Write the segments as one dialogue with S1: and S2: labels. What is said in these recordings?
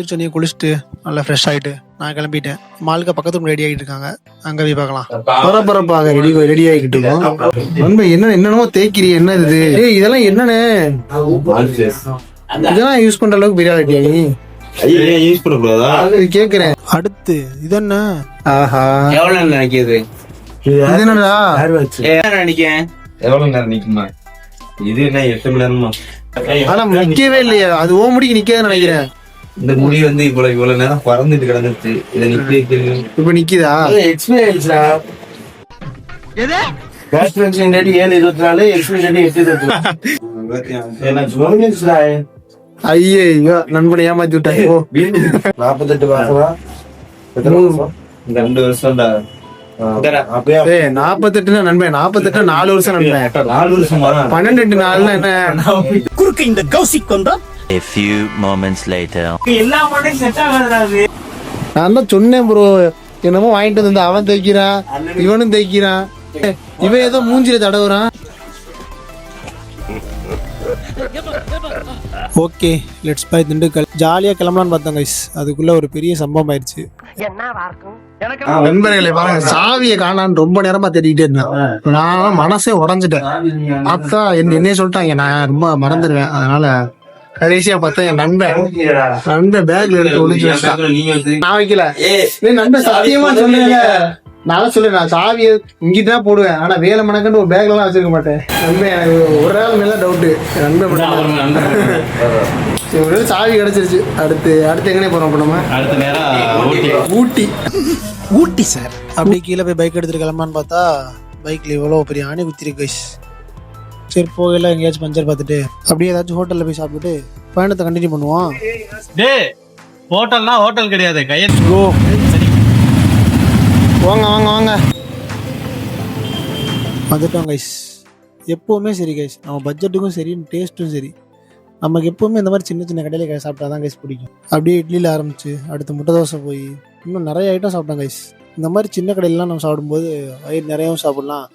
S1: எந்திரிச்சோன்னே குளிச்சுட்டு நல்லா ஃப்ரெஷ் ஆகிட்டு நான் கிளம்பிட்டேன். மாலுக்கு பக்கத்து ரூம் ரெடி ஆகிட்டு இருக்காங்க, அங்கே போய் பார்க்கலாம். பரபரப்பாக ரெடி ஆகிட்டு இருக்கோம். நண்பன் என்னென்னமோ தேய்க்கிறீ, என்ன இது? இதெல்லாம் என்னன்னு இதெல்லாம் யூஸ் பண்ற அளவுக்கு பெரிய ஆகிட்டியா நீ?
S2: யூஸ் பண்ணக்கூடாதா
S1: கேக்குறேன். அடுத்து இது என்ன?
S2: ஆஹா, எவ்வளவு நினைக்கிறது?
S1: இது என்னடா?
S2: நினைக்கேன் எவ்வளவு நேரம் நிக்குமா? இது என்ன 8 மணி நேரமா?
S1: ஆனா நிக்கவே இல்லையா? அது ஓ முடிக்கு நிக்காதுன்னு நினைக்கிறேன்.
S2: இந்த முடி வந்து இவ்வளவு நேரம் பறந்துட்டு கிடந்துச்சு. இதை நிக்க
S1: இப்ப நிக்குதா?
S2: எக்ஸ்பீரியன்ஸ்டா. எது? Cash transaction date 7/24, experience date 8/24. என்ன சொல்லுங்கடா?
S1: ஐயோ, நண்பனை ஏமாத்தி விட்டாங்க.
S2: 48 வருஷமா? எத்தனை வருஷம்? 2 வருஷம்டா.
S1: 48 நண்பன், 48 4 வருஷம் நண்பன்.
S2: 4 வருஷமா?
S1: 12 நாள்னா என்ன?
S3: குறுக்கு இந்த கௌசிக் கொண்டா.
S4: A few moments later.
S3: எல்லா மாடலும் செட் ஆகாது.
S1: நான் தான் சொன்னேன் ப்ரோ, என்னமோ வாங்கிட்டு வந்து அவன் தைக்கிறான், இவனும் தைக்கிறான், இவன் ஏதோ மூஞ்சில தடவுறான். Okay, let's bye Dindigul. ஜாலியாக கிளம்பலான்னு பார்த்தோம் கைஸ், அதுக்குள்ள ஒரு பெரிய சம்பவம் ஆயிடுச்சு. நண்பர்களே பாருங்க, சாவியை காணான்னு ரொம்ப நேரமா தேடிக்கிட்டே இருந்தேன். நான் மனசே உடஞ்சிட்டேன். அப்பா என்னையே சொல்லிட்டாங்க, நான் ரொம்ப மறந்துடுவேன். அதனால கடைசியா பார்த்தா என் நண்பன் பேக்ல எடுத்து ஒளிச்சு வச்சிட்டான். நான் வைக்கல, நண்பன் சத்தியமா சொல்லுங்க. நான் சொல்லுவேன், நான் சாவியை இங்கிட்டுதான் போடுவேன், ஆனா வேலை மணக்கன்னு ஒரு பேக்ல எல்லாம் வச்சிருக்க மாட்டேன். நண்பன் எனக்கு ஒரு நாள் மேல டவுட்டு, நண்பன் சாவி கிடைச்சிருச்சு. அடுத்து எங்கனே போறோம்? நம்ம
S2: அடுத்த நேரம்
S1: ஊட்டி சார். அப்படியே கீழே போய் பைக் எடுத்துட்டு கிளம்பான்னு பார்த்தா பைக்ல இவ்வளோ பெரிய ஆணி குத்திருக்கு கைஸ். சரி போகல, எங்கேயாச்சும் பஞ்சர் பார்த்துட்டு அப்படியே ஏதாச்சும் ஹோட்டலில் போய் சாப்பிட்டுட்டு பயணத்தை கண்டினியூ பண்ணுவோம்.
S2: ஹோட்டல்னா ஹோட்டல் கிடையாது, கையெழுத்து.
S1: கோ வாங்க வந்துட்டோம் கைஸ். எப்போவுமே சரி கைஸ், நம்ம பட்ஜெட்டுக்கும் சரி டேஸ்ட்டும் சரி, நமக்கு எப்போவுமே இந்த மாதிரி சின்ன சின்ன கடையில் சாப்பிட்டா தான் கைஸ் பிடிக்கும். அப்படியே இட்லியில் ஆரம்பிச்சு அடுத்து முட்டை தோசை போய் இன்னும் நிறைய ஐட்டம் சாப்பிட்டோம் கைஸ். இந்த மாதிரி சின்ன கடையிலலாம் நம்ம சாப்பிடும்போது வயிறு நிறையவும் சாப்பிட்லாம்,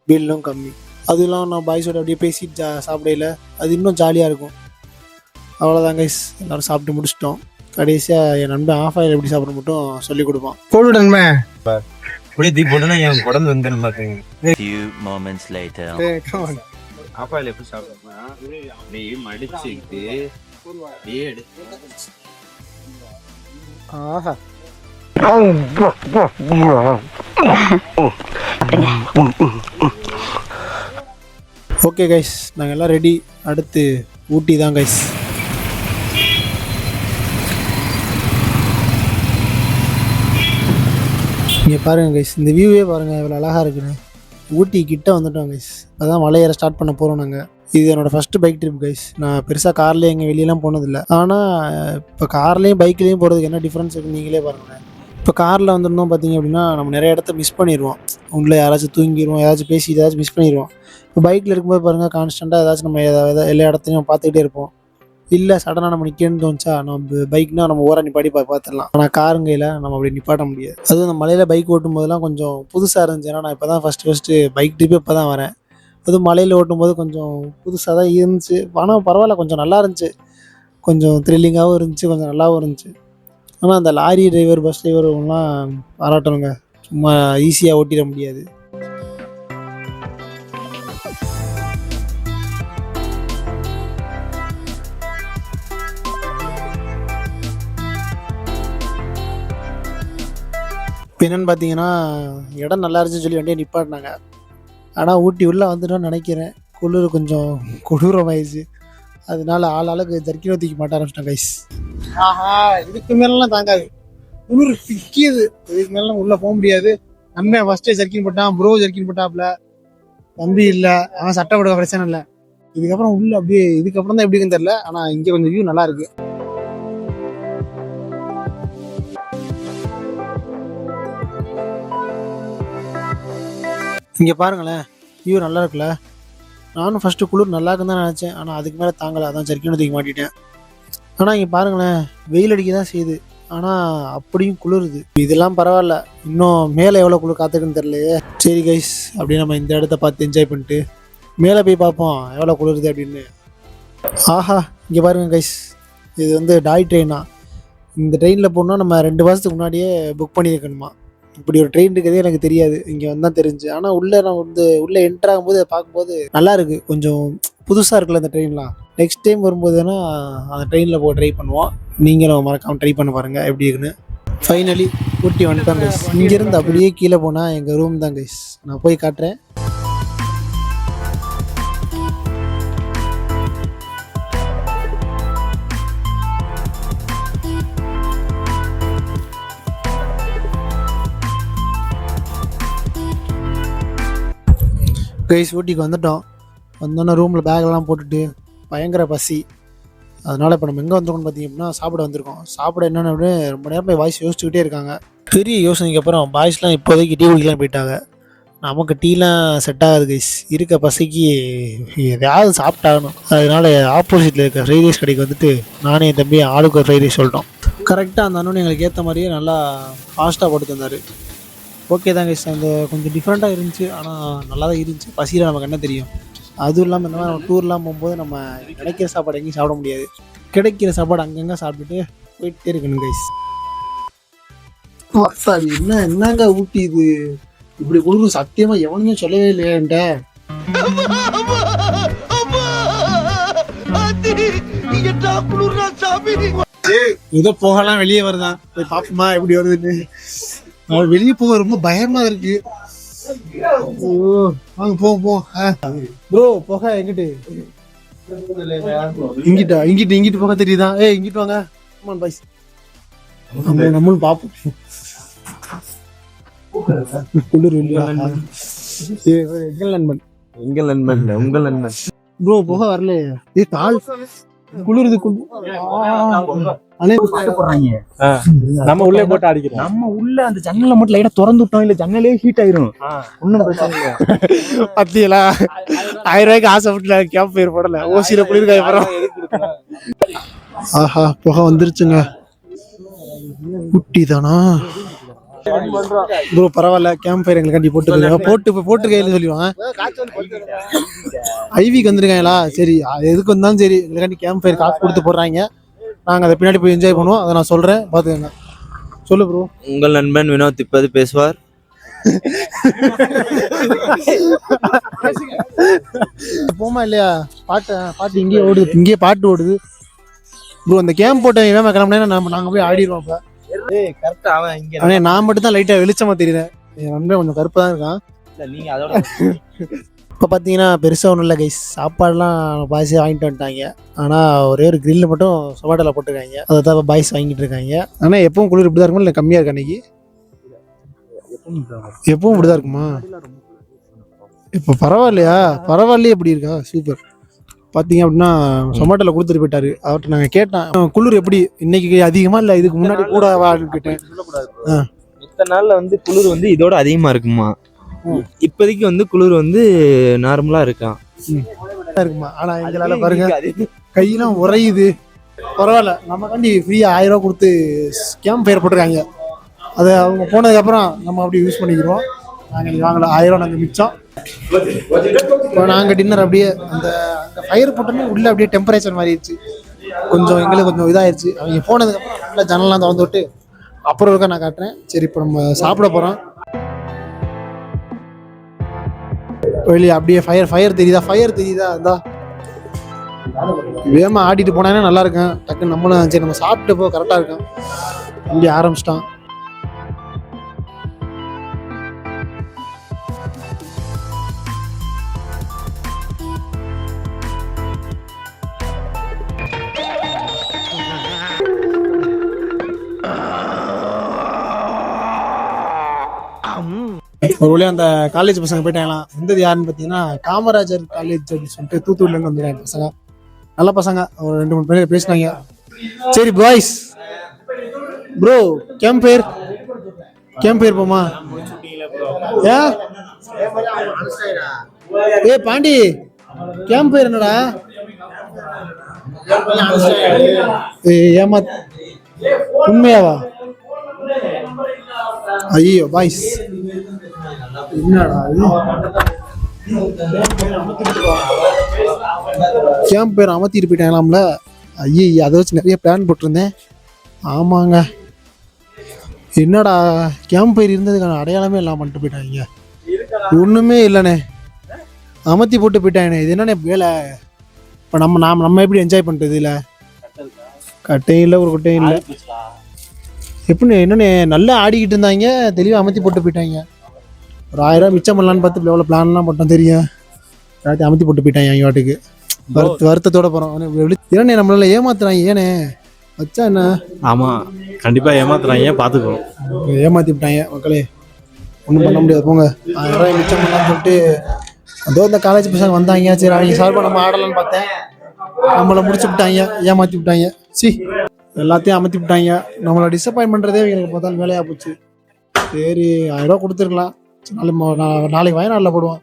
S1: பில்லும் கம்மி. அதுவும் இல்லாமல் நம்ம பாய்ஸோட அப்படியே பேசிட்டு சாப்பிடையில அது இன்னும் ஜாலியாக இருக்கும். அவ்வளோதான் கைஸ், எல்லோரும் சாப்பிட்டு முடிச்சிட்டோம். கடைசியாக என் நண்பன் ஆஃப் ஆயில் எப்படி சாப்பிட மட்டும் சொல்லி கொடுப்பான். போடு நண்பன்.
S4: Few moments later.
S2: ஆப்பாயில் எப்படி சாப்பிடுறோம்னா அப்படியே மடிச்சுக்கிட்டு
S1: ஆஹா ஓகே கைஸ், நாங்கள் எல்லாம் ரெடி. அடுத்து ஊட்டி தான் கைஸ். இங்கே பாருங்கள் கைஸ், இந்த வியூவே பாருங்கள் எவ்வளோ அழகாக இருக்குன்னு. ஊட்டி கிட்ட வந்துட்டோம் கைஸ். அதான் மலையேற ஸ்டார்ட் பண்ண போகிறோம் நாங்கள். இது என்னோடய ஃபஸ்ட்டு பைக் ட்ரிப் கைஸ். நான் பெருசாக கார்லேயே எங்கள் வெளியெல்லாம் போனதில்லை. ஆனால் இப்போ கார்லேயும் பைக்லேயும் போகிறதுக்கு என்ன டிஃப்ரென்ஸ் இருக்குன்னு நீங்களே பாருங்கள். இப்போ காரில் வந்துருந்தோம் பார்த்தீங்க அப்படின்னா நம்ம நிறைய இடத்த மிஸ் பண்ணிடுவோம். உள்ள யாராச்சும் தூங்கிடுவோம், ஏதாச்சும் பேசி ஏதாச்சும் மிஸ் பண்ணிடுவோம். இப்போ பைக்கில் இருக்கும்போது பாருங்கள், கான்ஸ்டண்ட்டாக ஏதாச்சும் நம்ம எல்லா இடத்துலையும் பார்த்துக்கிட்டே இருப்போம். இல்லை சடனாக நம்ம நிற்கணும்னு தோணுச்சா நம்ம பைக்னால் நம்ம ஓர நிப்பாடி பார்த்துடலாம். ஆனால் காருங்கையில் நம்ம அப்படி நிப்பாட்ட முடியாது. அதுவும் அந்த மலையில் பைக் ஓட்டும் போதெல்லாம் கொஞ்சம் புதுசாக இருந்துச்சு. ஏன்னா நான் இப்போ தான் ஃபஸ்ட்டு பைக் ட்ரிப்பே இப்போ தான் வரேன். அதுவும் மலையில் ஓட்டும்போது கொஞ்சம் புதுசாக தான் இருந்துச்சு. ஆனால் பரவாயில்ல, கொஞ்சம் நல்லா இருந்துச்சு. கொஞ்சம் த்ரில்லிங்காகவும் இருந்துச்சு, கொஞ்சம் நல்லாவும் இருந்துச்சு. ஆனால் அந்த லாரி டிரைவர், பஸ் டிரைவர்லாம் பாராட்டணுங்க. சும்மா ஈஸியாக ஓட்டிட முடியாது. இப்போ என்னென்னு பார்த்தீங்கன்னா, இடம் நல்லா இருந்துச்சுன்னு சொல்லி வண்டியை நிப்பாட்டினாங்க. ஆனால் ஊட்டி உள்ளே வந்துட்டோன்னு நினைக்கிறேன். குளிர் கொஞ்சம் கொடூரமாயிடுச்சு. அதனால ஆளுக்கு ஜர்க்கினோ தூக்கி மாட்ட ஆரம்பிச்சிட்டேன் கைஸ். ஆஹா, இதுக்கு மேலாம் தாங்காது, குளிர் திக்கியது. இதுக்கு மேலாம் உள்ளே போக முடியாது. நம்ம ஃபஸ்ட்டே ஜர்க்கின் போட்டான், ப்ரோ ஜர்க்கின் போட்டாப்புல, தம்பி இல்லை, அவன் சட்டை போட பிரச்சனை இல்லை. இதுக்கப்புறம் உள்ள அப்படியே இதுக்கப்புறம் தான் எப்படி இருக்குன்னு தெரியல. ஆனால் இங்கே கொஞ்சம் வியூ நல்லா இருக்கு. இங்கே பாருங்களேன், வியூ நல்லா இருக்குல்ல. நானும் ஃபஸ்ட்டு குளிர் நல்லா இருக்குன்னு தான் நினச்சேன். ஆனால் அதுக்கு மேலே தாங்கலை, அதான் ஜர்க்கின் தூக்கி மாட்டிட்டேன். ஆனால் இங்கே பாருங்களேன், வெயில் அடிக்க தான் செய்யுது, ஆனால் அப்படியும் குளிருது. இதெல்லாம் பரவாயில்ல, இன்னும் மேலே எவ்வளோ குளிர் காத்துக்குன்னு தெரியலையே. சரி கைஸ், அப்படியே நம்ம இந்த இடத்த பார்த்து என்ஜாய் பண்ணிட்டு மேலே போய் பார்ப்போம் எவ்வளோ குளிருது அப்படின்னு. ஆஹா, இங்கே பாருங்கள் கைஸ், இது வந்து டாய் ட்ரெயினா. இந்த ட்ரெயினில் போனால் நம்ம 2 மாதத்துக்கு முன்னாடியே புக் பண்ணியிருக்கணுமா. இப்படி ஒரு ட்ரெயின் இருக்கிறதே எனக்கு தெரியாது, இங்கே வந்தால் தெரிஞ்சு. ஆனால் உள்ளே நான் வந்து உள்ளே என்ட்ரு ஆகும்போது அதை பார்க்கும்போது நல்லா இருக்குது, கொஞ்சம் புதுசாக இருக்குல்ல அந்த ட்ரெயின்லாம். நெக்ஸ்ட் டைம் வரும்போதுன்னா அந்த ட்ரெயினில் போய் ட்ரை பண்ணுவோம். நீங்களும் மறக்காமல் ட்ரை பண்ண பாருங்கள் எப்படி இருக்குன்னு. ஃபைனலி ஊட்டி வந்துட்டோம் கைஸ். இங்கேருந்து அப்படியே கீழே போனால் எங்கள் ரூம் தான் கைஸ். நான் போய் காட்டுறேன். கைஸ் ஊட்டிக்கு வந்துட்டோம். வந்தோன்னே ரூமில் பேக்கெல்லாம் போட்டுட்டு பயங்கர பசி. அதனால் இப்போ நம்ம எங்கே வந்திருக்கோம்னு பார்த்தீங்க அப்படின்னா சாப்பிட வந்திருக்கோம். சாப்பிட என்னென்னு அப்படின்னு ரொம்ப நேரம் போய் பாய்ஸ் யோசிச்சுக்கிட்டே இருக்காங்க. பெரிய யோசனைக்கு அப்புறம் பாய்ஸ்லாம் இப்போதைக்கு டீ குடிக்கலாம் போயிட்டாங்க. நமக்கு டீலாம் செட் ஆகாது கைஸ். இருக்க பசிக்கு எதையாவது சாப்பிட்டாகணும். அதனால் ஆப்போசிட்டில் இருக்க ஃப்ரைட் ரைஸ் கடைக்கு வந்துட்டு நானே என் தம்பி ஆளுக்கு ஒரு ஃப்ரைட் ரைஸ் சொல்லிட்டோம். கரெக்டாக அந்த அண்ணன் எங்களுக்கு ஏற்ற மாதிரியே நல்லா ஃபாஸ்ட்டாக போட்டு தந்தார். ஓகே தான் கைஸ். அந்த கொஞ்சம் டிஃப்ரெண்ட்டாக இருந்துச்சு, ஆனால் நல்லா தான் இருந்துச்சு. பசியில் நமக்கு என்ன தெரியும். அதுவும் இல்லாமல் இந்த மாதிரி நம்ம டூர்லாம் போகும்போது நம்ம கிடைக்கிற சாப்பாடு எங்கேயும் சாப்பிட முடியாது. கிடைக்கிற சாப்பாடு அங்கங்கே சாப்பிட்டுட்டு போயிட்டே இருக்கணும் கைஸ். சார் என்னங்க ஊட்டி இது இப்படி கொடுக்கும்? சத்தியமாக எவனுமே சொல்லவே இல்லையா என்கிட்ட. ஏதோ போகலாம் வெளியே வருதான், போய் பாப்போமா எப்படி வருதுன்னு. வெளியே போக ரொம்ப பயமா இருக்கு. வாங்க போவோம். ப்ரோ போக எங்கிட்டு இங்கிட்டு போக தெரியுதா? இங்கிட்டு வாங்க பாய்ஸ், நம்மளும் பாப்போம். குளிர் எங்கள் நண்பன் உங்கள் நண்பன் ப்ரோ போக வரல. கால் குளிருது.
S3: நம்ம உள்ளே போட்டு அடிக்கிறோம். நம்ம உள்ள அந்த ஜன்னலை மட்டும் லைட்டா திறந்து விட்டோம், இல்ல ஜன்னலே ஹீட் ஆயிரும். ஒன்னும் பிரச்சனை இல்ல.
S1: பத்தியலா 1000 ரூபாய்க்கு ஆசைப்பட்டு கேம்ப் ஃபயர் போடல, ஓசியில குளிர்காய போறோம். ஆஹா புகை வந்துருச்சுங்க. குட்டி தானா ப்ரோ? பரவாயில்ல, கேம்ப் ஃபயர் எங்களுக்காண்டி போட்டு கையில சொல்லிடுவாங்க. ஐவிக்கு வந்துருக்காங்களா? சரி, எதுக்கு வந்தாலும் சரி எங்களுக்காண்டி கேம்ப் ஃபயர் காசு கொடுத்து போடுறாங்க. நாங்கள் அதை பின்னாடி போய் என்ஜாய் பண்ணுவோம். அதை நான் சொல்கிறேன், பார்த்துக்கங்க. சொல்லு ப்ரோ.
S2: உங்கள் நண்பன் வினோத் இப்போது பேசுவார்.
S1: போமா இல்லையா? பாட்டு இங்கேயே ஓடுது, இங்கேயே பாட்டு ஓடுது ப்ரோ. அந்த கேம்ப் போட்ட வேமா கிளம்புனா நாங்கள் போய் ஆடிடுவோம். இப்போ நான் மட்டும் தான் லைட்டாக வெளிச்சமாக தெரியுறேன். என் நண்பன் கொஞ்சம் கருப்பாக தான் இருக்கான். இப்போ பார்த்தீங்கன்னா பெருசாக ஒன்றும் இல்லை கைஸ். சாப்பாடுலாம் பாய்ஸே வாங்கிட்டு வந்துட்டாங்க. ஆனால் ஒரே ஒரு கிரில் மட்டும் சொமாட்டோவில் போட்டுருக்காங்க. அதை தான் பாய்ஸ் வாங்கிட்டு இருக்காங்க. ஆனால் எப்பவும் குளிர் இப்படி தான் இருக்குமா இல்லை கம்மியாக இருக்கு? அன்னைக்கு எப்பவும் இப்படி தான் இருக்குமா? இப்போ பரவாயில்லையா? பரவாயில்லையே, எப்படி இருக்கா? சூப்பர். பார்த்தீங்க அப்படின்னா சொமாட்டோவில் கொடுத்துட்டு போயிட்டாரு. அவர்கிட்ட நாங்கள் கேட்டேன், குளிர் எப்படி இன்னைக்கு அதிகமா இல்லை இதுக்கு முன்னாடி கூட கேட்டேன்.
S2: மித்த நாளில் வந்து குளிர் வந்து இதோட அதிகமாக இருக்குமா? இப்போதைக்கு வந்து குளிர் வந்து நார்மலா இருக்குமா? ஆனா எங்களால பாருங்க கையெல்லாம் உறையுது. பரவாயில்ல, நமக்காண்டி ஃப்ரீயா 1000 ரூபா கொடுத்து கேம்ப் ஃபயர் போட்டிருக்காங்க. அதை அவங்க போனதுக்கு அப்புறம் நம்ம அப்படியே யூஸ் பண்ணிக்கிறோம். நாங்கள் வாங்கல 1000 ரூபா நாங்கள் மிச்சம். இப்போ நாங்கள் டின்னர் அப்படியே அந்த ஃபயர் போட்டோன்னே உள்ள அப்படியே டெம்பரேச்சர் மாறிடுச்சு. கொஞ்சம் எங்களுக்கு கொஞ்சம் இதாகிடுச்சு. அவங்க போனதுக்கு அப்புறம் நல்லா ஜன்னல்லாம் திறந்து விட்டு அப்புறம் இருக்க நான் காட்டுறேன். சரி, இப்போ நம்ம சாப்பிட போறோம். வெளியே அப்படியே ஃபயர் தெரியுதா? அதான் வேகமா ஆடிட்டு போனாங்கன்னா நல்லா இருக்கும். டக்குன்னு நம்மளும் சரி நம்ம சாப்பிட்டு போ கரெக்டா இருக்கும். அப்படி ஆரம்பிச்சிட்டான். ஒரு வழியாக அந்த காலேஜ் பசங்க போயிட்டாங்களாம். வந்தது யாருன்னு பார்த்தீங்கன்னா காமராஜர் காலேஜ் அப்படின்னு சொல்லிட்டு தூத்துக்குடிலேருந்து வந்துருக்காங்க பசங்க. நல்ல பசங்க, ஒரு 2-3 பேர் பேசினாங்க. சரி பாய்ஸ், ப்ரோ கேம்ப் ஃபயர் போமா? பாண்டி கேம்ப் ஃபயர் என்னடா? ஏமா உண்மையாவா? ஐயோ பாய்ஸ், என்னடா கேம்ப் ஃபயர் அமர்த்திட்டு போயிட்டாங்களாம்ல. ஐயோ, அதை வச்சு நிறைய பிளான் போட்டிருந்தேன்.
S1: ஆமாங்க. என்னடா கேம்ப் ஃபயர் இருந்ததுக்கான அடையாளமே இல்லாம பண்ணிட்டு போயிட்டாங்க. ஒன்றுமே இல்லைண்ணே, அமர்த்தி போட்டு போயிட்டாங்கண்ணே. இது என்னண்ணே வேலை? இப்போ நம்ம எப்படி என்ஜாய் பண்ணுறது? இல்லை கட்டையும் இல்லை, ஒரு கட்டையும் இல்லை. எப்படிண்ணே என்னண்ணே நல்லா ஆடிக்கிட்டு இருந்தாங்க, தெளிவாக அமர்த்தி போட்டு போயிட்டாங்க. ஒரு 1000 ரூபா மிச்சம் பண்ணலான்னு பார்த்து எவ்வளோ பிளான்லாம் போட்டோம் தெரியும். எல்லாத்தையும் அமர்த்தி போட்டு போயிட்டாங்க அவங்க வாட்டுக்கு. வருத்தத்தோட போகிறோம். ஏன்னே நம்மளால ஏமாத்துறாங்க. ஏனே வச்சா என்ன?
S3: ஆமா, கண்டிப்பா ஏமாத்துறாங்க, பாத்துக்கணும்.
S1: ஏமாத்தி விட்டாங்க மக்களே, ஒன்றும் பண்ண முடியாது. போங்க 1000 ரூபாய் மிச்சம் பண்ணலான்னு சொல்லிட்டு அதோ இந்த காலேஜ் பசங்க வந்தாங்க. சரி அவங்க சார்பாக நம்ம ஆடலான்னு பார்த்தேன், நம்மளை முடிச்சு விட்டாங்க, ஏமாற்றி விட்டாங்க. எல்லாத்தையும் அமர்த்தி விட்டாங்க. நம்மளை டிசப்பாயின்ட் பண்ணுறதே எங்களுக்கு பார்த்தாலும் வேலையாக போச்சு. சரி 1000 ரூபா கொடுத்துருக்கலாம். நாளைக்கு வயநாட்டில் போடுவோம்.